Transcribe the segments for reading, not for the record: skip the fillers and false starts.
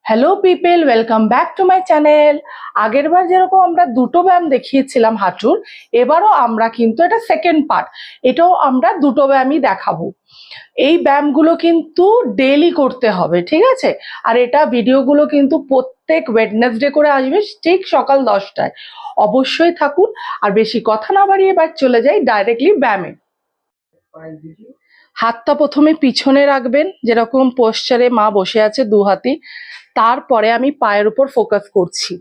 Hello people, welcome back to my channel. আগের বার যেরকম আমরা দুটো ব্যায়াম দেখিয়েছিলাম হাঁটুর, এবারও আমরা কিন্তু এটা সেকেন্ড পার্ট, এটাও আমরা দুটো ব্যায়ামই দেখাবো। এই ব্যায়ামগুলো কিন্তু ডেইলি করতে হবে, ঠিক আছে? আর এটা ভিডিওগুলো কিন্তু প্রত্যেক ওয়েডনেসডে করে আসবে ঠিক সকাল 10টায়। অবশ্যই থাকুন। আর বেশি কথা না বাড়িয়ে এবার চলে যাই ডাইরেক্টলি ব্যায়ামে। হাতটা প্রথমে পিছনে রাখবেন, যেরকম পোশ্চারে মা বসে আছে দু হাতি। তারপরে আমি পায়ের উপর ফোকাস করছি,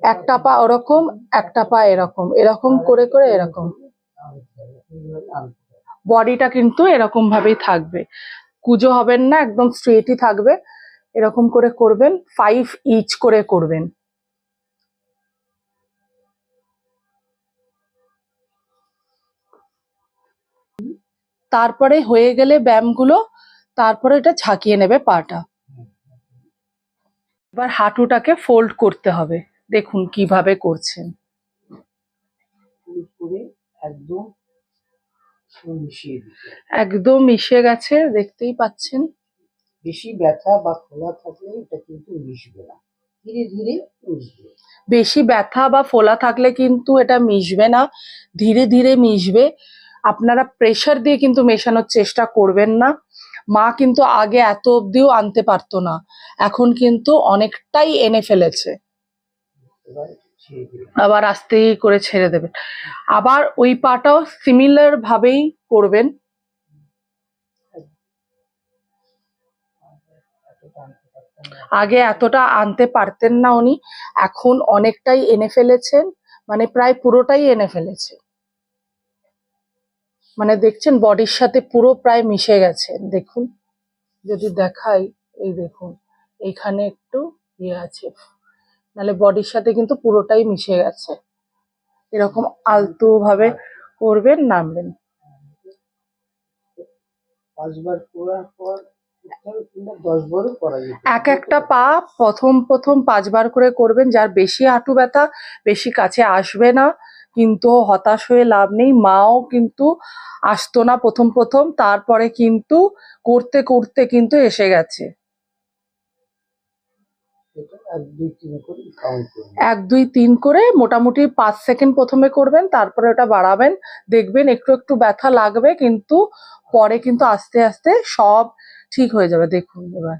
একটা পা ওরকম, একটা পা এরকম, এরকম করে করে এরকম। বডিটা কিন্তু এরকম ভাবেই থাকবে, কুজো হবেন না, একদম স্ট্রেটই থাকবে। এরকম করে করবেন, 5 ইচ করে করবেন। তারপরে হয়ে গেলে ব্যায়ামগুলো, তারপরে এটা ঝাঁকিয়ে নেবে পাটা। এবার হাঁটুটাকে ফোল্ড করতে হবে, দেখুন কিভাবে করছেন। একদম মিশে গেছে, দেখতেই পাচ্ছেন। বেশি ব্যথা বা ফোলা থাকলে এটা কিন্তু মিশবে না, ধীরে ধীরে মিশবে। বেশি ব্যথা বা ফোলা থাকলে কিন্তু এটা মিশবে না, ধীরে ধীরে মিশবে। আপনারা প্রেশার দিয়ে কিন্তু মেশানোর চেষ্টা করবেন না। মা কিন্তু আগে এত অবধিও আনতে পারতো না, এখন কিন্তু অনেকটাই এনে ফেলেছে। আবার আস্তে করে ছেড়ে দেবেন। আবার ওই পাটাও সিমিলার ভাবেই করবেন। আগে এতটা আনতে পারতেন না উনি, এখন অনেকটাই এনে ফেলেছেন, মানে প্রায় পুরোটাই এনে ফেলেছে। মানে দেখছেন বডির সাথে পুরো প্রায় মিশে গেছে। দেখুন, যদি দেখাই, এই দেখুন এইখানে একটু ইয়ে আছে, নাহলে বডির সাথে কিন্তু পুরোটাই মিশে গেছে। এরকম আলতো ভাবে করবেন, নামবেন। 5 বার করার পর 10 বারও করা যেতে পারে। এক একটা পা প্রথম 5 বার করে করবেন। যার বেশি হাঁটু ব্যথা, বেশি কাছে আসবে না, কিন্তু হতাশ হয়ে লাভ নেই। মাও কিন্তু আসতো না প্রথম, তারপরে কিন্তু করতে করতে কিন্তু এসে গেছে। 1 2 3 করে মোটামুটি 5 সেকেন্ড প্রথমে করবেন, তারপরে ওটা বাড়াবেন। দেখবেন একটু একটু ব্যথা লাগবে, কিন্তু পরে কিন্তু আস্তে আস্তে সব ঠিক হয়ে যাবে। দেখুন এবার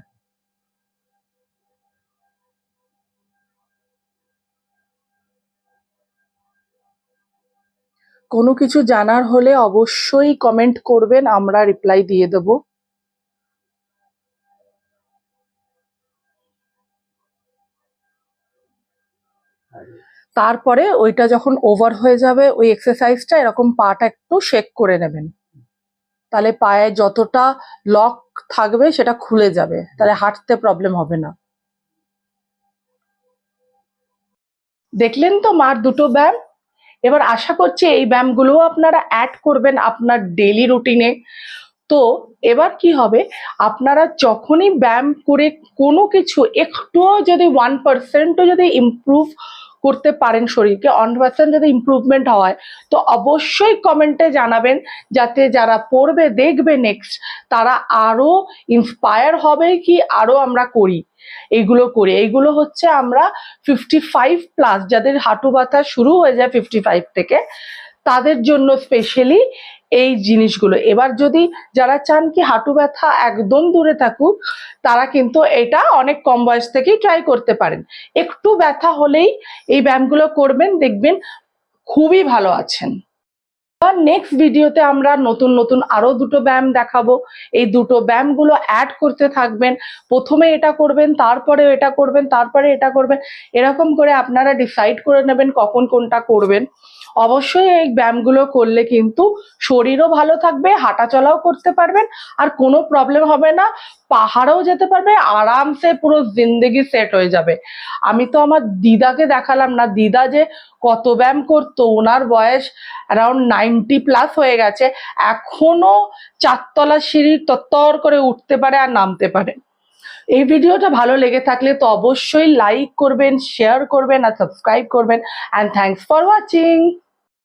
কোনো কিছু জানার হলে অবশ্যই কমেন্ট করবেন, আমরা রিপ্লাই দিয়ে দেব। তারপরে ওইটা যখন ওভার হয়ে যাবে, ওই এক্সারসাইজটা এরকম পাটা একটু শেক করে নেবেন, তাহলে পায়ে যতটা লক থাকবে সেটা খুলে যাবে, তাহলে হাঁটতে প্রবলেম হবে না। দেখলেন তো মার দুটো ব্যায়াম। এবার আশা করছি এই ব্যায়ামগুলো আপনারা অ্যাড করবেন আপনার ডেইলি রুটিনে। তো এবার কি হবে, আপনারা যখনই ব্যায়াম করে কোনো কিছু একটুও যদি 1% যদি ইমপ্রুভ করতে পারেন, শরীরকে 1% যদি ইমপ্রুভমেন্ট হয়, তো অবশ্যই কমেন্টে জানাবেন, যাতে যারা পড়বে দেখবে নেক্সট, তারা আরো ইন্সপায়ার হবে কি আরো আমরা করি। এইগুলো হচ্ছে আমরা 55+, যাদের হাঁটু ব্যথা শুরু হয়ে যায় 55 থেকে, তাদের জন্য স্পেশালি এই জিনিসগুলো। এবার যদি যারা চান কি হাঁটু ব্যথা একদম দূরে থাকুক, তারা কিন্তু এটা অনেক কম বয়স থেকেই ট্রাই করতে পারেন। একটু ব্যথা হলেই এই ব্যায়ামগুলো করবেন, দেখবেন খুবই ভালো আছেন। আর নেক্সট ভিডিওতে আমরা নতুন আরো দুটো ব্যায়াম দেখাবো। এই দুটো ব্যায়ামগুলো অ্যাড করতে থাকবেন। প্রথমে এটা করবেন, তারপরে এটা করবেন, তারপরে এটা করবেন, এরকম করে আপনারা ডিসাইড করে নেবেন কখন কোনটা করবেন। অবশ্যই এই ব্যায়ামগুলো করলে কিন্তু শরীরও ভালো থাকবে, হাঁটা চলাও করতে পারবেন, আর কোনো প্রবলেম হবে না। পাহাড়েও যেতে পারবে আরামসে, পুরো জিন্দেগি সেট হয়ে যাবে। আমি তো আমার দিদাকে দেখালাম না, দিদা যে কত ব্যায়াম করতো, ওনার বয়স অ্যারাউন্ড 90+ হয়ে গেছে, এখনো 4তলা সিঁড়ি তত্তর করে উঠতে পারে আর নামতে পারে। এই ভিডিওটা ভালো লেগে থাকলে তো অবশ্যই লাইক করবেন, শেয়ার করবেন আর সাবস্ক্রাইব করবেন। And thanks for watching.